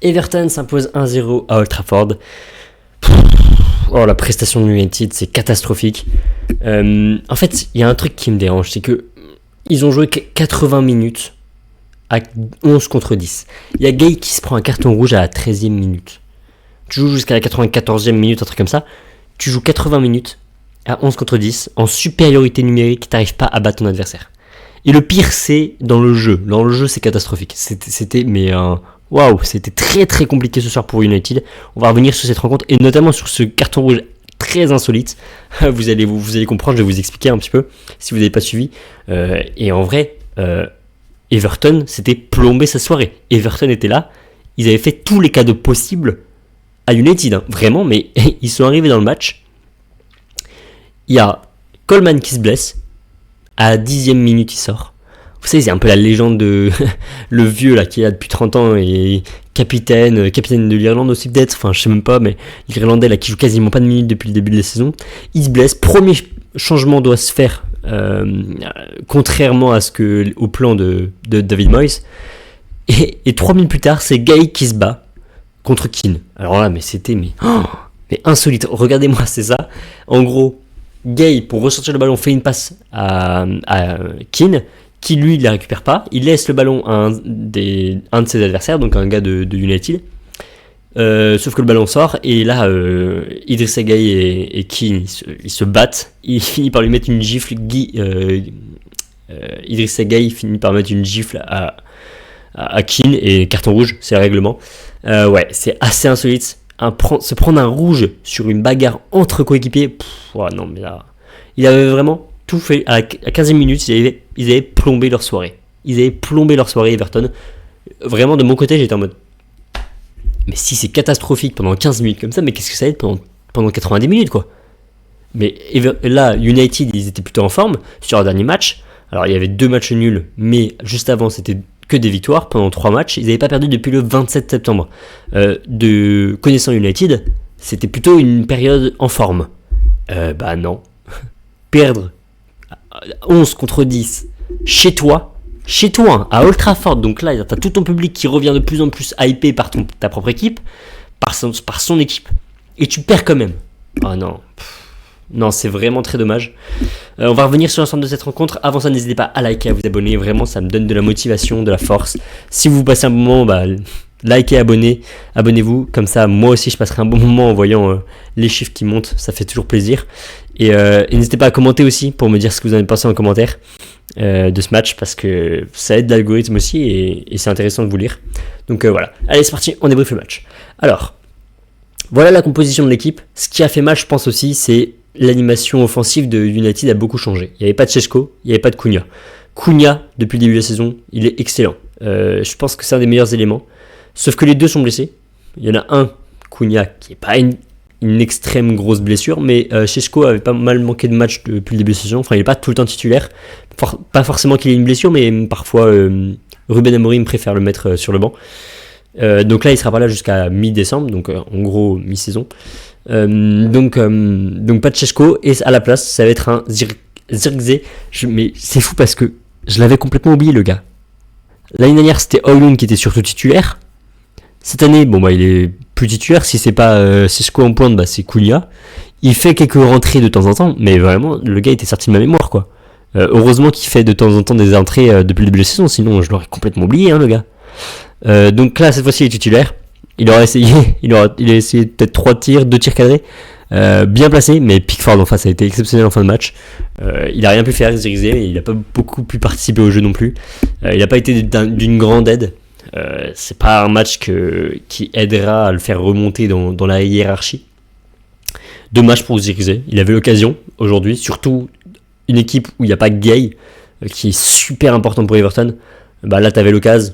Everton s'impose 1-0 à Old Trafford. Oh, la prestation de United, c'est catastrophique. En fait, il y a un truc qui me dérange, c'est que ils ont joué 80 minutes à 11 contre 10. Il y a Gay qui se prend un carton rouge à la 13e minute. Tu joues jusqu'à la 94e minute, un truc comme ça. Tu joues 80 minutes à 11 contre 10 en supériorité numérique, t'arrives pas à battre ton adversaire. Et le pire, c'est dans le jeu. Dans le jeu, c'est catastrophique. C'était c'était très très compliqué ce soir pour United. On va revenir sur cette rencontre et notamment sur ce carton rouge très insolite. Vous allez comprendre, je vais vous expliquer un petit peu si vous n'avez pas suivi. Et en vrai, Everton s'était plombé sa soirée. Everton était là, ils avaient fait tous les cadeaux possibles à United, hein, vraiment, mais ils sont arrivés dans le match. Il y a Coleman qui se blesse, à la 10e minute il sort. Vous savez, c'est un peu la légende de le vieux là qui est là depuis 30 ans et capitaine de l'Irlande aussi peut-être, enfin je sais même pas, mais l'Irlandais là qui joue quasiment pas de minutes depuis le début de la saison. Il se blesse, premier changement doit se faire contrairement au plan de David Moyes. Et 3 minutes plus tard, c'est Gay qui se bat contre Keane. Alors là, mais c'était mais insolite. Regardez-moi, c'est ça. En gros, Gay, pour ressortir le ballon, fait une passe à Keane, qui lui, il la récupère pas. Il laisse le ballon à un de ses adversaires, donc un gars de United. Sauf que le ballon sort, et là, Idrissa Gueye et Keane, ils se battent. Il finit par lui mettre une gifle. Idrissa Gueye finit par mettre une gifle à Keane, et carton rouge, c'est le règlement. C'est assez insolite. Se prendre un rouge sur une bagarre entre coéquipiers, non mais là, il avait vraiment tout fait. À 15e minute, ils avaient plombé leur soirée. Everton. Vraiment, de mon côté, j'étais en mode, mais si c'est catastrophique pendant 15 minutes comme ça, mais qu'est-ce que ça va être pendant 90 minutes, quoi. Mais là, United, ils étaient plutôt en forme sur leur dernier match. Alors, il y avait 2 matchs nuls, mais juste avant, c'était que des victoires pendant 3 matchs. Ils n'avaient pas perdu depuis le 27 septembre. Connaissant United, c'était plutôt une période en forme. Non. Perdre 11 contre 10 chez toi, à Old Trafford. Donc là, t'as tout ton public qui revient de plus en plus hypé par ta propre équipe, par son équipe, et tu perds quand même. Oh non. Non, c'est vraiment très dommage. On va revenir sur l'ensemble de cette rencontre. Avant ça, n'hésitez pas à liker, à vous abonner. Vraiment, ça me donne de la motivation, de la force. Si vous passez un bon moment, likez, abonnez-vous. Comme ça, moi aussi, je passerai un bon moment en voyant les chiffres qui montent. Ça fait toujours plaisir. Et n'hésitez pas à commenter aussi pour me dire ce que vous en avez pensé en commentaire de ce match, parce que ça aide l'algorithme aussi et c'est intéressant de vous lire. Donc voilà. Allez, c'est parti, on débriefe le match. Alors, voilà la composition de l'équipe. Ce qui a fait mal, je pense aussi, c'est l'animation offensive de United a beaucoup changé. Il n'y avait pas de Šeško, il n'y avait pas de Cunha. Cunha, depuis le début de la saison, il est excellent. Je pense que c'est un des meilleurs éléments. Sauf que les deux sont blessés. Il y en a un, Cunha, qui n'est pas une extrême grosse blessure, mais Šeško avait pas mal manqué de matchs depuis le début de la saison. Enfin, il n'est pas tout le temps titulaire. Pas forcément qu'il ait une blessure, mais parfois Ruben Amorim préfère le mettre sur le banc. Donc là, il sera pas là jusqu'à mi-décembre, donc en gros mi-saison. Donc pas de Šeško, et à la place, ça va être un Zirkzee. Mais c'est fou parce que je l'avais complètement oublié, le gars. L'année dernière, c'était Højlund qui était surtout titulaire. Cette année, il est plus titulaire. Si c'est pas Šeško en pointe, c'est Cunha. Il fait quelques rentrées de temps en temps, mais vraiment, le gars était sorti de ma mémoire, quoi. Heureusement qu'il fait de temps en temps des entrées depuis le début de la saison, sinon je l'aurais complètement oublié, le gars. Donc là, cette fois-ci, il est titulaire. Il a essayé peut-être 3 tirs, 2 tirs cadrés, bien placés, mais Pickford en face a été exceptionnel en fin de match. Il a rien pu faire, Zirkzee, il n'a pas beaucoup pu participer au jeu non plus. Il n'a pas été d'une grande aide. C'est pas un match qui aidera à le faire remonter dans la hiérarchie. Dommage pour Zirkzee, il avait l'occasion aujourd'hui, surtout une équipe où il n'y a pas Gay, qui est super important pour Everton. Là, tu avais l'occasion.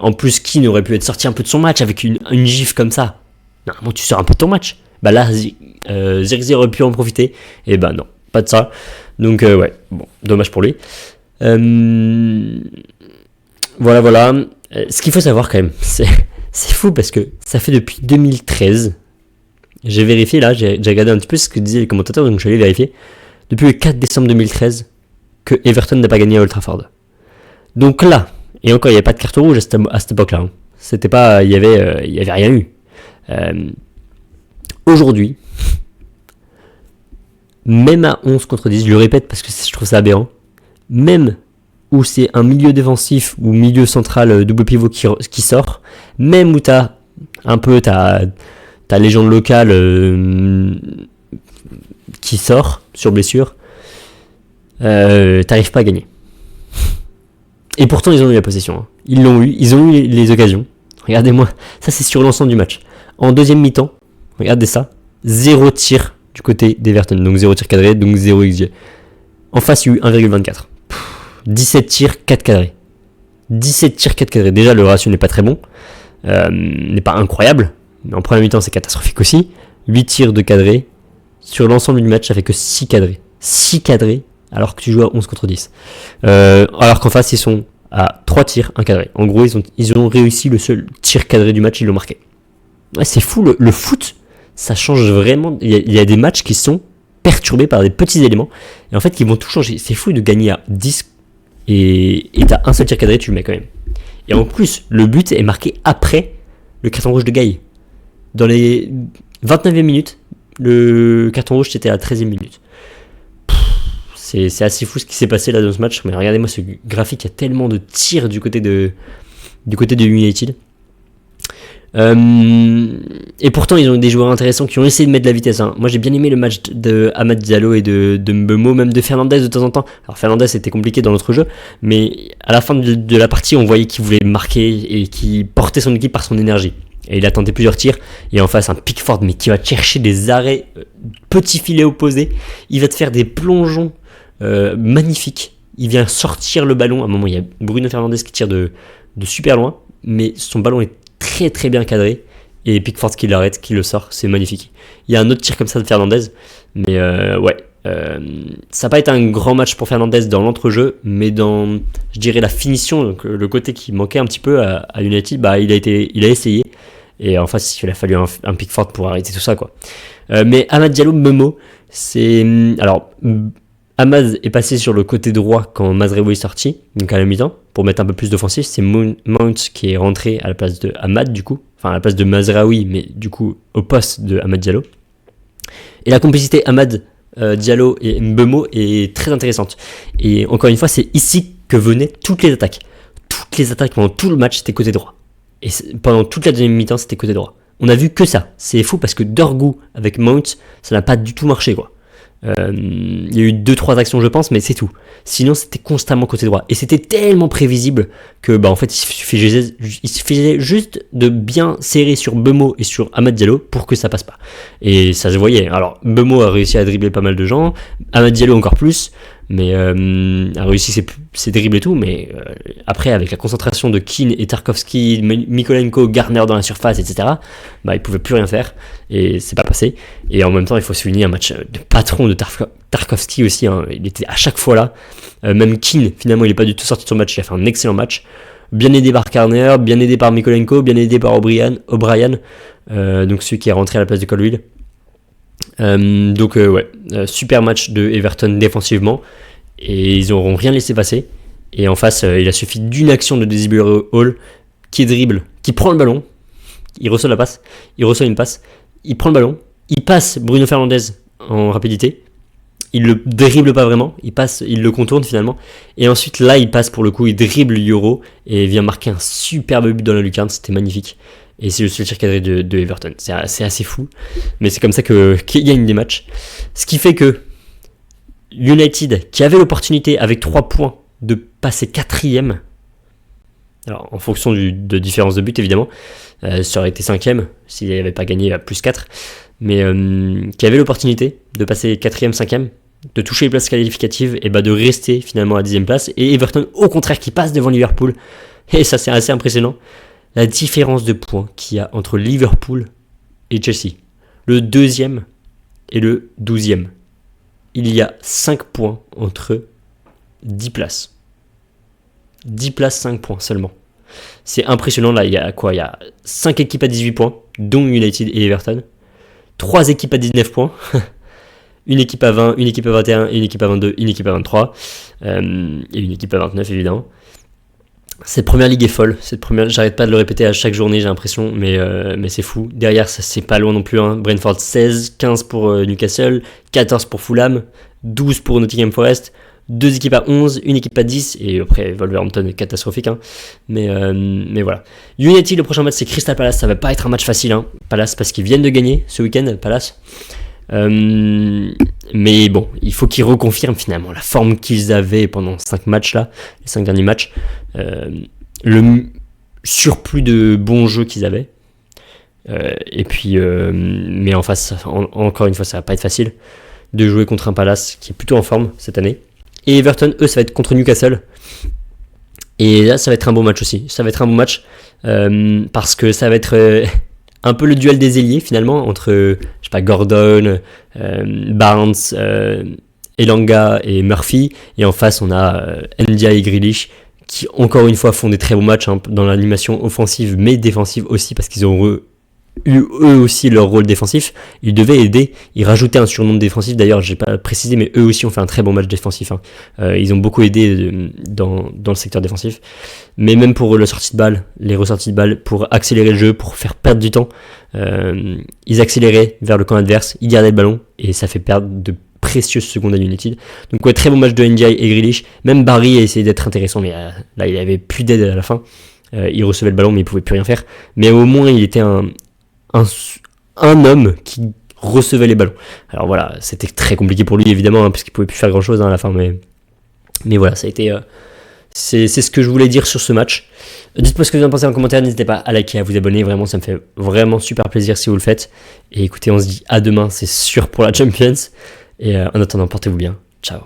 En plus, Keane aurait pu être sorti un peu de son match avec une gifle comme ça. Normalement, tu sors un peu de ton match. Là, Zirkzee aurait pu en profiter. Et non, pas de ça. Donc, dommage pour lui. Voilà. Ce qu'il faut savoir quand même, c'est fou parce que ça fait depuis 2013. J'ai vérifié là, j'ai regardé un petit peu ce que disaient les commentateurs, donc je suis allé vérifier. Depuis le 4 décembre 2013, que Everton n'a pas gagné à Old Trafford. Donc là, et encore, il n'y avait pas de carton rouge à cette époque-là. C'était pas, il y avait rien eu. Aujourd'hui, même à 11 contre 10, je le répète parce que je trouve ça aberrant, même où c'est un milieu défensif ou milieu central double pivot qui sort, même où t'as un peu ta légende locale qui sort sur blessure, t'arrives pas à gagner. Et pourtant ils ont eu la possession, hein. Ils ont eu les occasions. Regardez-moi, ça c'est sur l'ensemble du match. En deuxième mi-temps, regardez ça, 0 tir du côté d'Everton, donc 0 tir cadré, donc 0 XG. En face, il y a eu 1,24. 17 tirs, 4 cadrés. 17 tirs, 4 cadrés. Déjà, le ratio n'est pas très bon, n'est pas incroyable, mais en première mi-temps, c'est catastrophique aussi. 8 tirs de cadrés. Sur l'ensemble du match, ça fait que 6 cadrés. 6 cadrés, alors que tu joues à 11 contre 10. Alors qu'en face, ils sont à 3 tirs, 1 cadré. En gros, ils ont réussi le seul tir cadré du match, ils l'ont marqué. Ouais, c'est fou, le foot, ça change vraiment. Il y a des matchs qui sont perturbés par des petits éléments, et en fait, qui vont tout changer. C'est fou de gagner à 10, et t'as un seul tir cadré, tu le mets quand même. Et en plus, le but est marqué après le carton rouge de Gaï. Dans les 29e minutes, le carton rouge, c'était à la 13e minute. C'est assez fou ce qui s'est passé là dans ce match. Mais regardez-moi ce graphique, il y a tellement de tirs du côté de United. Et pourtant, ils ont des joueurs intéressants qui ont essayé de mettre de la vitesse, hein. Moi, j'ai bien aimé le match de Amad Diallo et de Mbeumo, même de Fernandez de temps en temps. Alors, Fernandez, c'était compliqué dans notre jeu, mais à la fin de la partie, on voyait qu'il voulait marquer et qu'il portait son équipe par son énergie. Et il a tenté plusieurs tirs, et en face, un Pickford, mais qui va te chercher des arrêts, petit filet opposé. Il va te faire des plongeons magnifiques. Il vient sortir le ballon. À un moment, il y a Bruno Fernandes qui tire de super loin, mais son ballon est très très bien cadré, et Pickford qui l'arrête, qui le sort, c'est magnifique. Il y a un autre tir comme ça de Fernandez, mais ça n'a pas été un grand match pour Fernandez dans l'entrejeu, mais dans, je dirais, la finition, donc le côté qui manquait un petit peu à United, bah, il a essayé, et en face il a fallu un Pickford pour arrêter tout ça, quoi. Mais Amad Diallo, Momo, c'est... Alors, Amad est passé sur le côté droit quand Mazraoui est sorti, donc à la mi-temps, pour mettre un peu plus d'offensif. C'est Mount qui est rentré à la place de Amad, du coup. Enfin, à la place de Mazraoui, mais du coup, au poste de Amad Diallo. Et la complicité Amad, Diallo et Mbeumo est très intéressante. Et encore une fois, c'est ici que venaient toutes les attaques. Toutes les attaques pendant tout le match, c'était côté droit. Et pendant toute la deuxième mi-temps, c'était côté droit. On a vu que ça. C'est fou parce que Dorgu avec Mount, ça n'a pas du tout marché, quoi. Il y a eu 2-3 actions, je pense, mais c'est tout. Sinon, c'était constamment côté droit. Et c'était tellement prévisible que, bah, en fait, il suffisait juste de bien serrer sur Mbeumo et sur Amad Diallo pour que ça passe pas. Et ça se voyait. Alors, Mbeumo a réussi à dribbler pas mal de gens, Amad Diallo encore plus, mais a réussi ses dribbles et tout. Mais après, avec la concentration de Keane et Tarkowski, Mykolenko, Garner dans la surface, etc., bah, il pouvait plus rien faire. Et c'est pas passé. Et en même temps, il faut souligner un match de patron de Tarkowski aussi, hein. Il était à chaque fois là. Même Keane, finalement, il n'est pas du tout sorti de son match. Il a fait un excellent match. Bien aidé par Garner, bien aidé par Mykolenko, bien aidé par O'Brien, donc celui qui est rentré à la place de Colwill. Super match de Everton défensivement. Et ils n'auront rien laissé passer. Et en face, il a suffi d'une action de Désiré Hall qui dribble, qui prend le ballon. Il reçoit la passe, il reçoit une passe, il prend le ballon, il passe Bruno Fernandes en rapidité, il le dribble pas vraiment, il le contourne finalement, et ensuite là il passe pour le coup, il dribble Euro et vient marquer un superbe but dans la lucarne, c'était magnifique. Et c'est le seul tir cadré de Everton, c'est assez fou, mais c'est comme ça qu'il gagne des matchs. Ce qui fait que United, qui avait l'opportunité avec 3 points de passer 4ème, alors en fonction de différence de but évidemment, ça aurait été 5ème s'il n'avait pas gagné à plus 4, mais qui avait l'opportunité de passer 4ème, 5ème, de toucher les places qualificatives et de rester finalement à 10ème place, et Everton au contraire qui passe devant Liverpool, et ça c'est assez impressionnant, la différence de points qu'il y a entre Liverpool et Chelsea, le 2ème et le 12ème. Il y a 5 points entre 10 places. 10 places, 5 points seulement. C'est impressionnant, là, il y a quoi ? Il y a 5 équipes à 18 points, dont United et Everton. 3 équipes à 19 points. Une équipe à 20, une équipe à 21, une équipe à 22, une équipe à 23. Et une équipe à 29, évidemment. Cette première ligue est folle. J'arrête pas de le répéter à chaque journée, j'ai l'impression, mais c'est fou. Derrière, ça c'est pas loin non plus. Hein. Brentford 16, 15 pour Newcastle, 14 pour Fulham, 12 pour Nottingham Forest, 2 équipes à 11, une équipe à 10, et après Wolverhampton est catastrophique. Hein. Mais voilà. United, le prochain match, c'est Crystal Palace. Ça va pas être un match facile. Hein. Palace, parce qu'ils viennent de gagner ce week-end, Palace. Mais bon, il faut qu'ils reconfirment finalement la forme qu'ils avaient pendant 5 matchs là, les 5 derniers matchs, le surplus de bons jeux qu'ils avaient. Et puis, mais en face, encore une fois, ça va pas être facile de jouer contre un Palace qui est plutôt en forme cette année. Et Everton, eux, ça va être contre Newcastle. Et là, ça va être un bon match aussi. Ça va être un bon match parce que ça va être un peu le duel des ailiers finalement entre, je sais pas, Gordon, Barnes, Elanga et Murphy. Et en face, on a Ndiaye et Grealish qui encore une fois font des très bons matchs hein, dans l'animation offensive mais défensive aussi parce qu'ils ont eu eux aussi leur rôle défensif. Ils devaient aider, ils rajoutaient un surnom de défensif, d'ailleurs j'ai pas précisé mais eux aussi ont fait un très bon match défensif hein. Ils ont beaucoup aidé dans le secteur défensif, mais même pour la sortie de balle, les ressorties de balle, pour accélérer le jeu, pour faire perdre du temps, ils accéléraient vers le camp adverse, ils gardaient le ballon et ça fait perdre de précieuses secondes à United. Donc ouais, très bon match de Ndiaye et Grealish. Même Barry a essayé d'être intéressant mais là il avait plus d'aide à la fin, il recevait le ballon mais il pouvait plus rien faire, mais au moins il était un homme qui recevait les ballons. Alors voilà, c'était très compliqué pour lui évidemment, hein, parce qu'il pouvait plus faire grand chose hein, à la fin, mais voilà, ça a été c'est ce que je voulais dire sur ce match. Dites-moi ce que vous en pensez en commentaire, n'hésitez pas à liker, à vous abonner, vraiment ça me fait vraiment super plaisir si vous le faites. Et écoutez, on se dit à demain, c'est sûr, pour la Champions. Et en attendant, portez-vous bien, ciao.